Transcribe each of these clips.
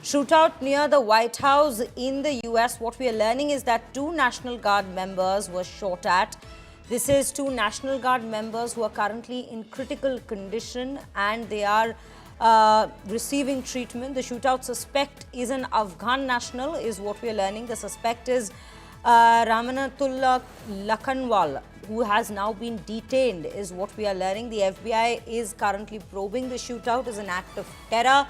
Shootout near the White House in the US. What we are learning is that two National Guard members were shot at. This is two National Guard members who are currently in critical condition and they are receiving treatment. The shootout suspect is an Afghan national, is what we are learning. The suspect is Ramanathullah Lakhanwala, who has now been detained, is what we are learning. The FBI is currently probing the shootout as an act of terror.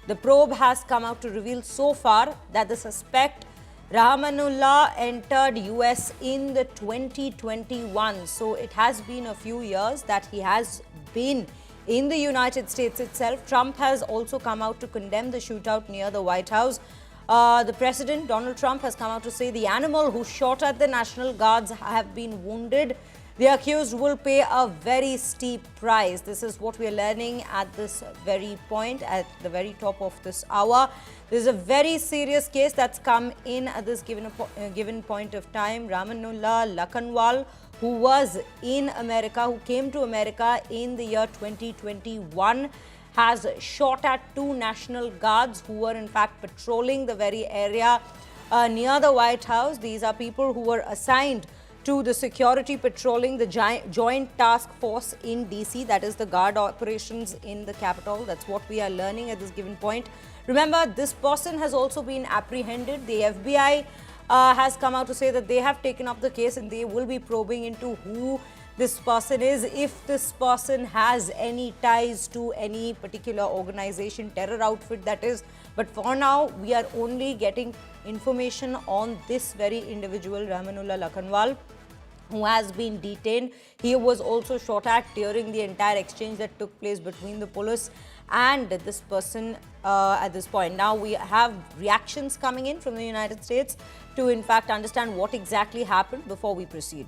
The probe has come out to reveal so far that the suspect, Ramanathullah, entered US in the 2021. So it has been a few years that he has been in the United States itself. Trump has also come out to condemn the shootout near the White House. The president, Donald Trump, has come out to say the animal who shot at the National Guards have been wounded. The accused will pay a very steep price. This is what we are learning at this very point, at the very top of this hour. This is a very serious case that's come in at this given point of time. Ramanathullah Lakhanwala, who was in America, who came to America in the year 2021, has shot at two National Guards who were in fact patrolling the very area near the White House. These are people who were assigned to the security patrolling the Joint Task Force in DC, that is the guard operations in the Capitol. That's what we are learning at this given point. Remember, this person has also been apprehended. The FBI has come out to say that they have taken up the case and they will be probing into who this person is, if this person has any ties to any particular organization, terror outfit that is. But for now, we are only getting information on this very individual, Ramanathullah Lakhanwala, who has been detained. He was also shot at during the entire exchange that took place between the police and this person at this point. Now we have reactions coming in from the United States to in fact understand what exactly happened before we proceed.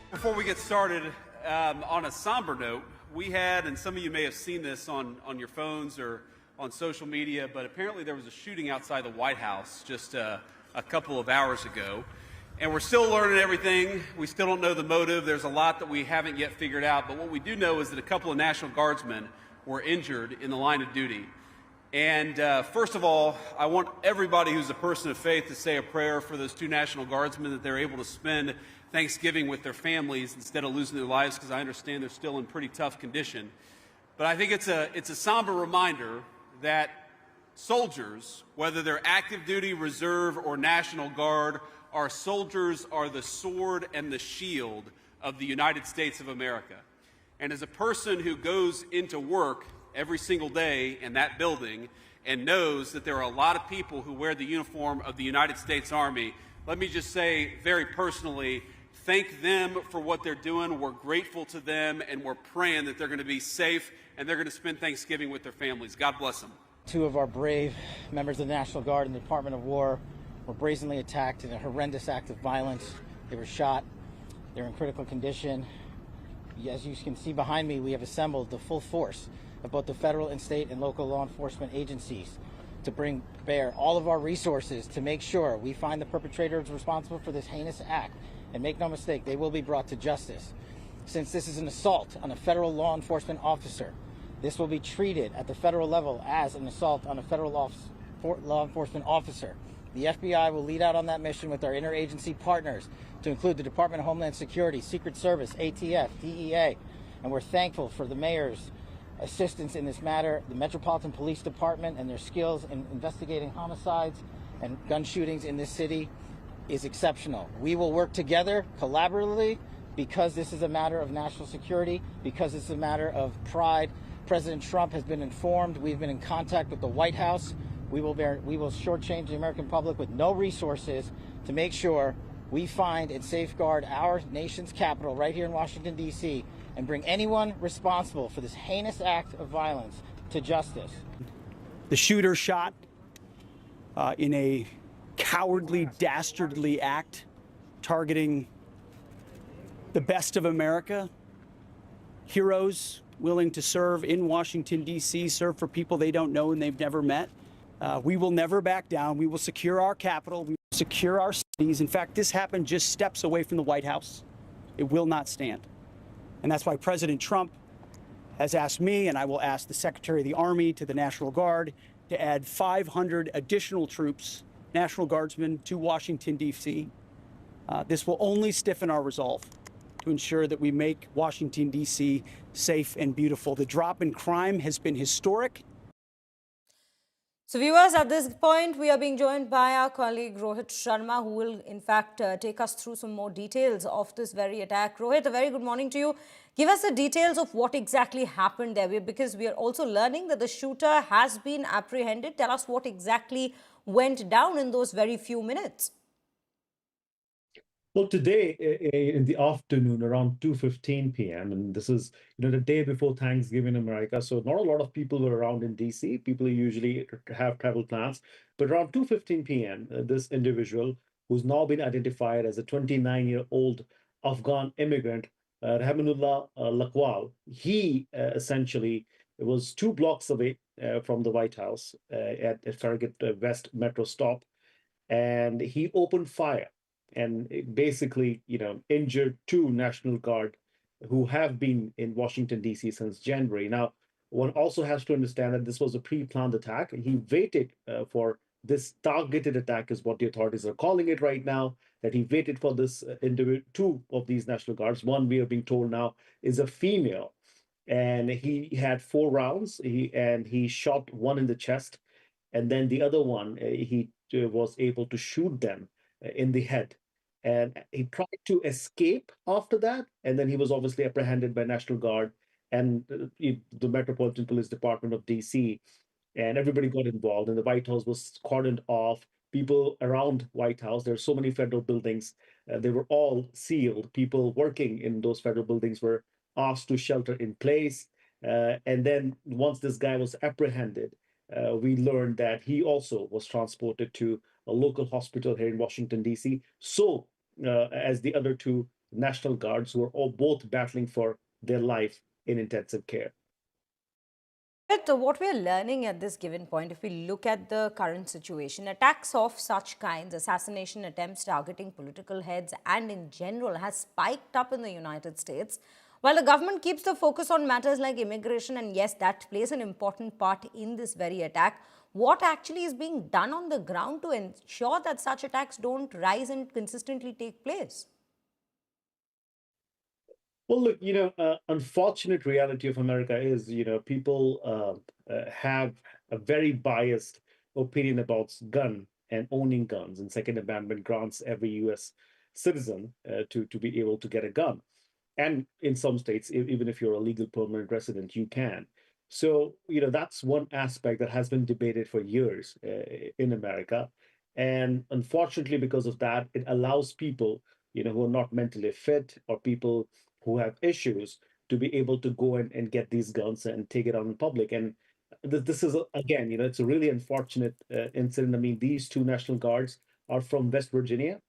Before we get started, on a somber note, we had, and some of you may have seen this on your phones or on social media, but apparently there was a shooting outside the White House just a couple of hours ago. And we're still learning everything. We still don't know the motive. There's a lot that we haven't yet figured out. But what we do know is that a couple of National Guardsmen were injured in the line of duty. And first of all, I want everybody who's a person of faith to say a prayer for those two National Guardsmen, that they're able to spend Thanksgiving with their families instead of losing their lives, because I understand they're still in pretty tough condition. But I think it's a somber reminder that soldiers, whether they're active duty, reserve, or National Guard, our soldiers are the sword and the shield of the United States of America. And as a person who goes into work every single day in that building and knows that there are a lot of people who wear the uniform of the United States Army, let me just say very personally, thank them for what they're doing. We're grateful to them, and we're praying that they're going to be safe and they're going to spend Thanksgiving with their families. God bless them. Two of our brave members of the National Guard and the Department of War were brazenly attacked in a horrendous act of violence. They were shot. They're in critical condition. As you can see behind me, we have assembled the full force of both the federal and state and local law enforcement agencies to bring bear all of our resources to make sure we find the perpetrators responsible for this heinous act. And make no mistake, they will be brought to justice. Since this is an assault on a federal law enforcement officer, this will be treated at the federal level as an assault on a federal law enforcement officer. The FBI will lead out on that mission with our interagency partners, to include the Department of Homeland Security, Secret Service, ATF, DEA. And we're thankful for the mayor's assistance in this matter, the Metropolitan Police Department and their skills in investigating homicides and gun shootings in this city is exceptional. We will work together collaboratively because this is a matter of national security, because it's a matter of pride. President Trump has been informed. We've been in contact with the White House. We will shortchange the American public with no resources to make sure we find and safeguard our nation's capital right here in Washington, D.C., and bring anyone responsible for this heinous act of violence to justice. The shooter shot in a cowardly, dastardly act targeting the best of America, heroes willing to serve in Washington, D.C., serve for people they don't know and they've never met. We will never back down. We will secure our capital. We will secure our cities. In fact, this happened just steps away from the White House. It will not stand. And that's why President Trump has asked me, and I will ask the Secretary of the Army, to the National Guard, to add 500 additional troops, National Guardsmen, to Washington, D.C. This will only stiffen our resolve to ensure that we make Washington, D.C. safe and beautiful. The drop in crime has been historic. So viewers, at this point, we are being joined by our colleague Rohit Sharma, who will in fact take us through some more details of this very attack. Rohit, a very good morning to you. Give us the details of what exactly happened there, because we are also learning that the shooter has been apprehended. Tell us what exactly went down in those very few minutes. Well, today in the afternoon, around 2:15 p.m., and this is the day before Thanksgiving in America, so not a lot of people were around in DC. People usually have travel plans, but around 2:15 p.m., this individual, who's now been identified as a 29-year-old Afghan immigrant, Ramanathullah Lakhanwala, he essentially was 2 blocks away from the White House at Farragut West Metro stop, and he opened fire and it basically, injured 2 National Guard who have been in Washington, D.C. since January. Now, one also has to understand that this was a pre-planned attack. He waited for this targeted attack, is what the authorities are calling it right now, that he waited for this individual, 2 of these National Guards. One, we are being told now, is a female. And he had 4 rounds, and he shot one in the chest. And then the other one, he was able to shoot them in the head. And he tried to escape after that. And then he was obviously apprehended by National Guard and the Metropolitan Police Department of DC. And everybody got involved. And the White House was cordoned off. People around White House, there are so many federal buildings, they were all sealed. People working in those federal buildings were asked to shelter in place. And then once this guy was apprehended, we learned that he also was transported to a local hospital here in Washington, D.C. So, as the other 2 National Guards who were all both battling for their life in intensive care. But what we're learning at this given point, if we look at the current situation, attacks of such kinds, assassination attempts targeting political heads and in general, has spiked up in the United States. While the government keeps the focus on matters like immigration, and yes, that plays an important part in this very attack, what actually is being done on the ground to ensure that such attacks don't rise and consistently take place? Well, look, unfortunate reality of America is, people have a very biased opinion about gun and owning guns, and Second Amendment grants every U.S. citizen to be able to get a gun. And in some states, even if you're a legal permanent resident, you can. So, that's one aspect that has been debated for years in America. And unfortunately, because of that, it allows people, who are not mentally fit or people who have issues to be able to go and get these guns and take it out in public. And this is, again, it's a really unfortunate incident. I mean, these 2 National Guards are from West Virginia.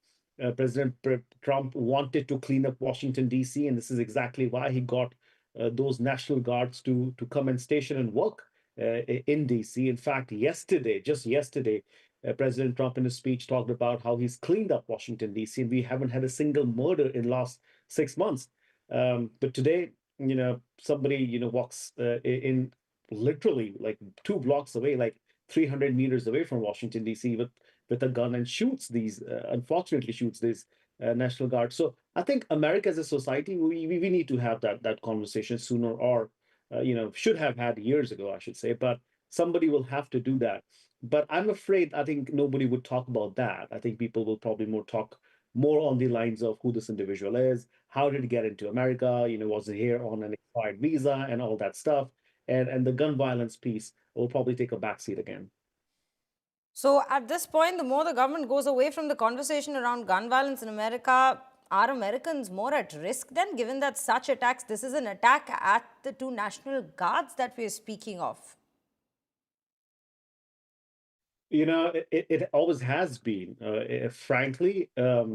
President Trump wanted to clean up Washington, D.C., and this is exactly why he got those National Guards to come and station and work in D.C. In fact, just yesterday, President Trump in his speech talked about how he's cleaned up Washington, D.C., and we haven't had a single murder in the last 6 months. But today, somebody, walks in literally like 2 blocks away, like 300 meters away from Washington, D.C., with a gun and unfortunately shoots these National Guard. So I think America as a society, we need to have that conversation sooner, or should have had years ago, I should say. But somebody will have to do that. But I'm afraid I think nobody would talk about that. I think people will probably talk more on the lines of who this individual is, how did he get into America, was he here on an expired visa, and all that stuff. And the gun violence piece will probably take a backseat again. So at this point, the more the government goes away from the conversation around gun violence in America, are Americans more at risk then, given that such attacks, this is an attack at the 2 National Guards that we are speaking of? It always has been. Frankly, a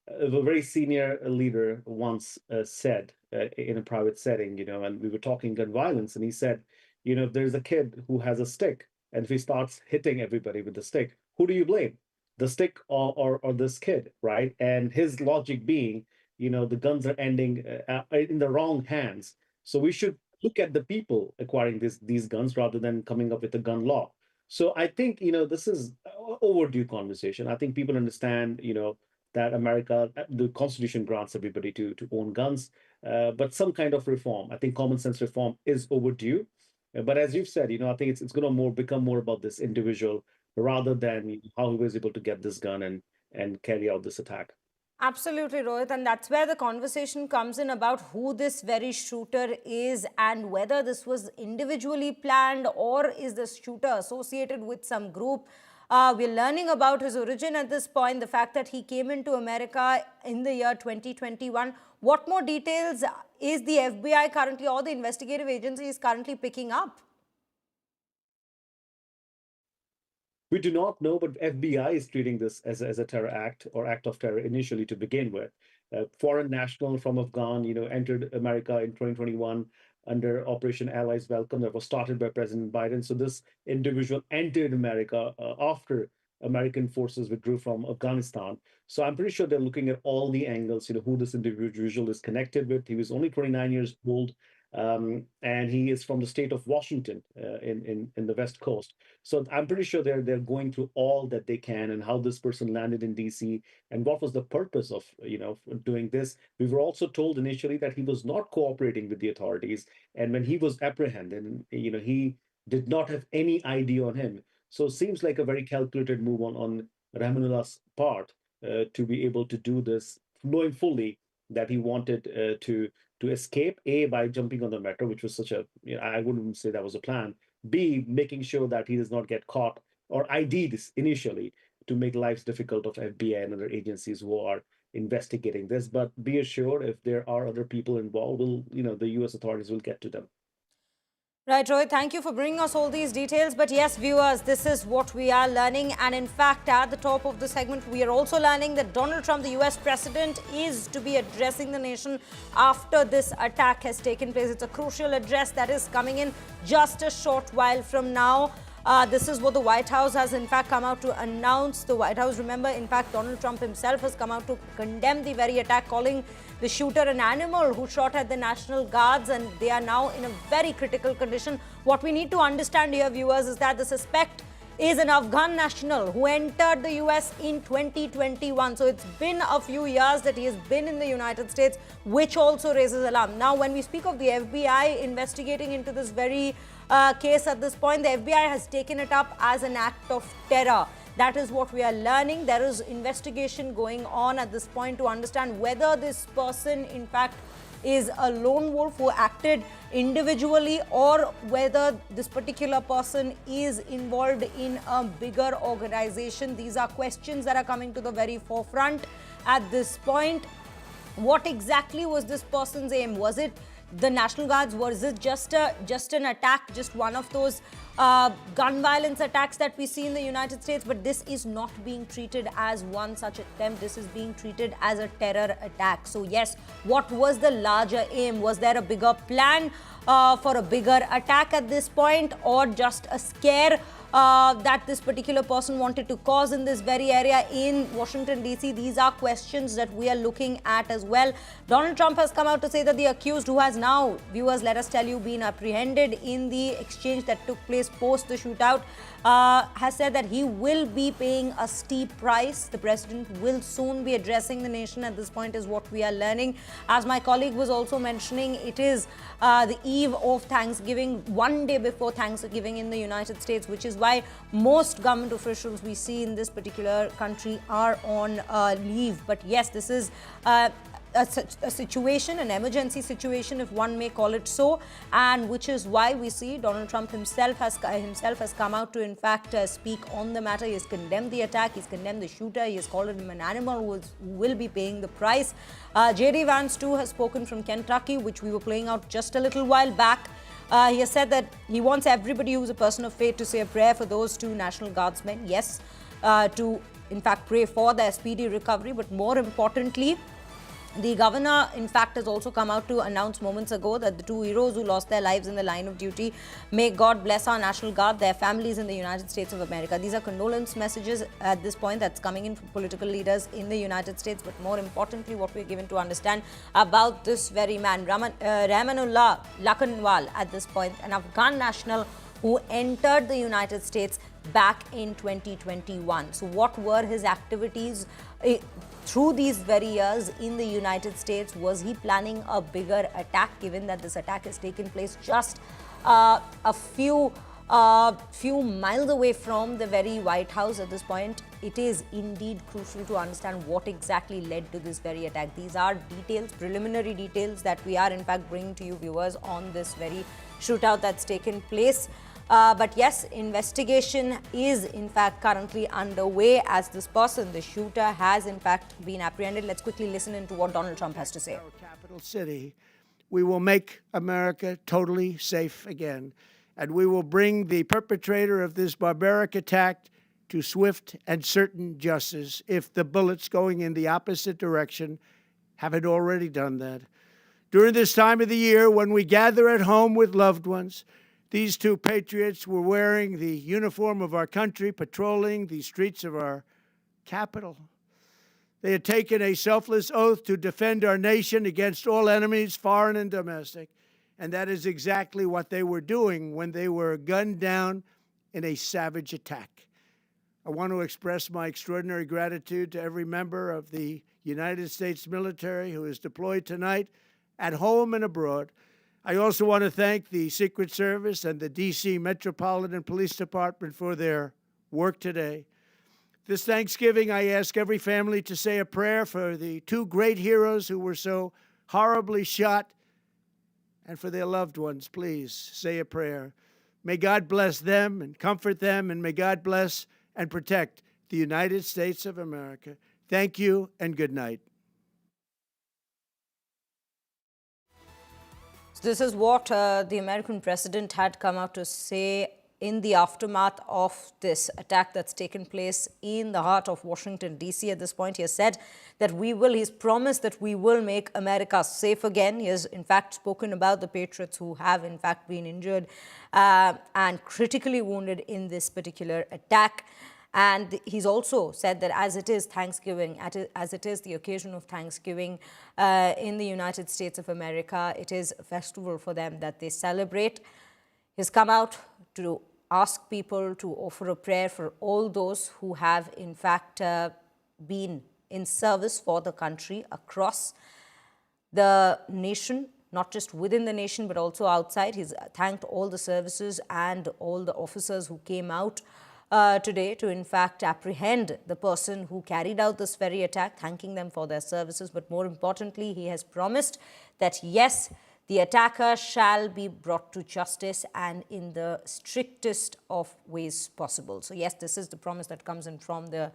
very senior leader once said in a private setting, and we were talking gun violence, and he said, if there's a kid who has a stick, and if he starts hitting everybody with the stick, who do you blame? The stick or this kid, right? And his logic being, the guns are ending in the wrong hands. So we should look at the people acquiring these guns rather than coming up with a gun law. So I think, this is overdue conversation. I think people understand, that America, the Constitution grants everybody to own guns, but some kind of reform, I think common sense reform is overdue. But as you've said, I think it's going to become more about this individual rather than how he was able to get this gun and carry out this attack. Absolutely, Rohit. And that's where the conversation comes in about who this very shooter is and whether this was individually planned or is the shooter associated with some group. We're learning about his origin at this point, the fact that he came into America in the year 2021. What more details is the FBI currently, or the investigative agency is currently picking up? We do not know, but FBI is treating this as a terror act or act of terror initially to begin with. Foreign national from Afghan, entered America in 2021 under Operation Allies Welcome that was started by President Biden. So this individual entered America after American forces withdrew from Afghanistan. So I'm pretty sure they're looking at all the angles, who this individual is connected with. He was only 29 years old. And he is from the state of Washington in the West Coast. So I'm pretty sure they're going through all that they can and how this person landed in DC and what was the purpose of doing this. We were also told initially that he was not cooperating with the authorities, and when he was apprehended, he did not have any ID on him. So it seems like a very calculated move on Ramanullah's part to be able to do this, knowing fully that he wanted to escape, A, by jumping on the metro, which was such a, I wouldn't say that was a plan. B, making sure that he does not get caught or ID'd initially to make lives difficult of FBI and other agencies who are investigating this. But be assured, if there are other people involved, the US authorities will get to them. Right, Rohit, thank you for bringing us all these details. But yes, viewers, this is what we are learning. And in fact, at the top of the segment, we are also learning that Donald Trump, the US president, is to be addressing the nation after this attack has taken place. It's a crucial address that is coming in just a short while from now. This is what the White House has in fact come out to announce. The White House, remember, in fact, Donald Trump himself has come out to condemn the very attack, calling the shooter an animal who shot at the National Guards, and they are now in a very critical condition. What we need to understand here, viewers, is that the suspect is an Afghan national who entered the US in 2021. So it's been a few years that he has been in the United States, which also raises alarm. Now, when we speak of the FBI investigating into this very case at this point, the FBI has taken it up as an act of terror. That is what we are learning. There is investigation going on at this point to understand whether this person, in fact, is a lone wolf who acted individually or whether this particular person is involved in a bigger organization. These are questions that are coming to the very forefront at this point. What exactly was this person's aim? Was it the National Guards? Was it just an attack, just one of those gun violence attacks that we see in the United States? But this is not being treated as one such attempt. This is being treated as a terror attack. So yes, what was the larger aim? Was there a bigger plan for a bigger attack at this point, or just a scare that this particular person wanted to cause in this very area in Washington, D.C.? These are questions that we are looking at as well. Donald Trump has come out to say that the accused, who has now, viewers, let us tell you, been apprehended in the exchange that took place post the shootout, has said that he will be paying a steep price. The president will soon be addressing the nation at this point, is what we are learning. As my colleague was also mentioning, it is the eve of Thanksgiving, one day before Thanksgiving in the United States, which is why most government officials we see in this particular country are on leave. But yes, this is a situation, an emergency situation, if one may call it so, and which is why we see Donald Trump himself has come out to in fact speak on the matter. He has condemned the attack, he's condemned the shooter, he has called him an animal who will be paying the price. J.D. Vance too has spoken from Kentucky, which we were playing out just a little while back. He has said that he wants everybody who's a person of faith to say a prayer for those two National Guardsmen. Yes, to in fact pray for their speedy recovery, but more importantly, The governor, in fact, has also come out to announce moments ago that the two heroes who lost their lives in the line of duty, may God bless our National Guard, their families in the United States of America. These are condolence messages at this point that's coming in from political leaders in the United States. But more importantly, what we're given to understand about this very man, Ramanathullah Lakhanwala, at this point, an Afghan national who entered the United States back in 2021. So what were his activities through these very years in the United States? Was he planning a bigger attack, given that this attack has taken place just a few miles away from the very White House at this point? It is indeed crucial to understand what exactly led to this very attack. These are details, preliminary details, that we are in fact bringing to you viewers on this very shootout that's taken place. But yes, investigation is in fact currently underway as this person, the shooter, has in fact been apprehended. Let's quickly listen into what Donald Trump has to say. Our capital city, we will make America totally safe again, and we will bring the perpetrator of this barbaric attack to swift and certain justice if the bullets going in the opposite direction haven't already done that. During this time of the year, when we gather at home with loved ones, these two patriots were wearing the uniform of our country, patrolling the streets of our capital. They had taken a selfless oath to defend our nation against all enemies, foreign and domestic. And that is exactly what they were doing when they were gunned down in a savage attack. I want to express my extraordinary gratitude to every member of the United States military who is deployed tonight at home and abroad. I also want to thank the Secret Service and the D.C. Metropolitan Police Department for their work today. This Thanksgiving, I ask every family to say a prayer for the two great heroes who were so horribly shot, and for their loved ones. Please say a prayer. May God bless them and comfort them, and may God bless and protect the United States of America. Thank you and good night. This is what the American president had come out to say in the aftermath of this attack that's taken place in the heart of Washington, D.C. At this point, he has said that he's promised that we will make America safe again. He has, in fact, spoken about the patriots who have, in fact, been injured and critically wounded in this particular attack. And he's also said that as it is Thanksgiving, as it is the occasion of Thanksgiving in the United States of America, it is a festival for them that they celebrate. He's come out to ask people to offer a prayer for all those who have, in fact, been in service for the country across the nation, not just within the nation, but also outside. He's thanked all the services and all the officers who came out today to, in fact, apprehend the person who carried out this very attack, thanking them for their services. But more importantly, he has promised that, yes, the attacker shall be brought to justice and in the strictest of ways possible. So, yes, this is the promise that comes in from the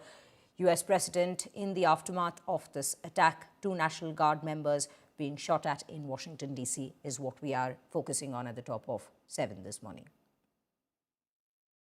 US president in the aftermath of this attack. Two National Guard members being shot at in Washington, D.C. is what we are focusing on at the top of 7 this morning.